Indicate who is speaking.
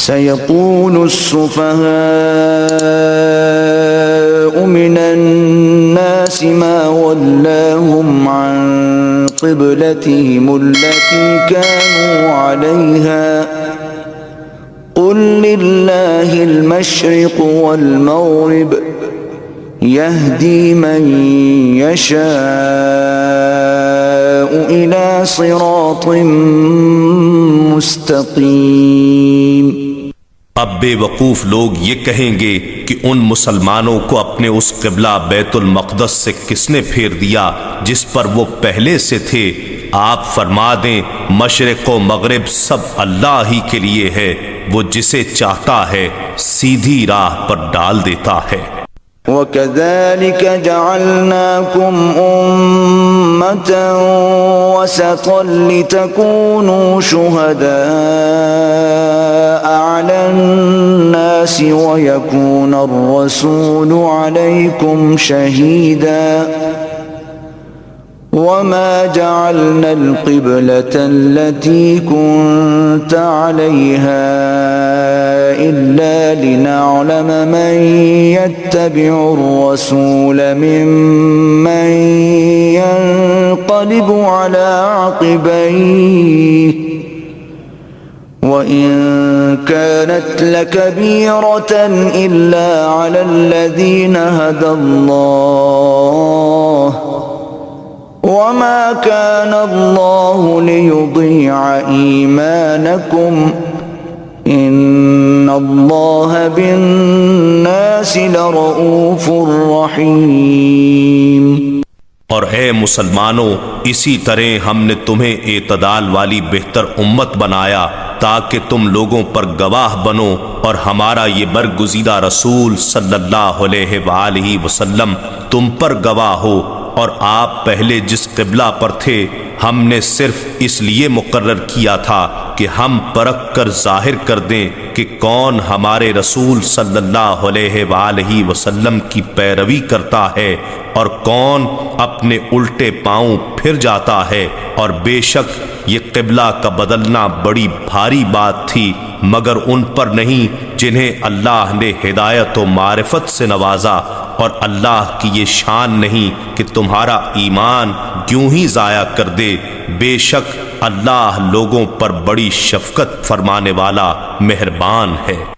Speaker 1: सयक़ूलु अस्सुफ़हाउ मिनन्नासि मा वल्लाहुम अन क़िब्लतिहिमुल्लती कानू अलैहा क़ुल लिल्लाहिल मशरिक़ु वल मग़रिब यहदी मन यशाअ इला सिरातिम मुस्तक़ीम।
Speaker 2: अब बेवकूफ़ लोग ये कहेंगे कि उन मुसलमानों को अपने उस क़िबला बैतुल मक़दस से किसने फेर दिया जिस पर वो पहले से थे। आप फरमा दें, मशरिक़ व मग़रिब सब अल्लाह ही के लिए है, वो जिसे चाहता है सीधी राह पर डाल देता है।
Speaker 1: वकज़ालिक जअलनाकुम उम्मतन वसतन लितकूनू शुहदाअ अलन्नासि वयकूनर रसूलु अलैकुम शहीदा वमा जअलनल क़िब्लतल्लती कुन्त अलैहा इल्ला लिनअलम मन यत्तबिउर रसूल मिम्मन यन्क़लिबु अला अक़बैहि वइन कानत लकबीरतन इल्ला अलल्लज़ीन हदल्लाह वमा कान अल्लाहु लियुदिअ ईमानकुम इन्नल्लाह बिन्नासि लरऊफुर रहीम।
Speaker 2: और ए मुसलमानों, इसी तरह हमने तुम्हें एतदाल वाली बेहतर उम्मत बनाया ताकि तुम लोगों पर गवाह बनो और हमारा ये बरगुज़ीदा रसूल सल्लल्लाहु अलैहि वसल्लम तुम पर गवाह हो। और आप पहले जिस क़िबला पर थे हमने सिर्फ इसलिए मुकर्रर किया था कि हम परख कर जाहिर कर दें कि कौन हमारे रसूल सल्लल्लाहु अलैहि वसल्लम की पैरवी करता है और कौन अपने उल्टे पांव फिर जाता है। और बेशक ये क़िबला का बदलना बड़ी भारी बात थी, मगर उन पर नहीं जिन्हें अल्लाह ने हिदायत व मारिफत से नवाजा। और अल्लाह की ये शान नहीं कि तुम्हारा ईमान यूं ही ज़ाया कर दे। बेशक अल्लाह लोगों पर बड़ी शफ़क़त फरमाने वाला मेहरबान है।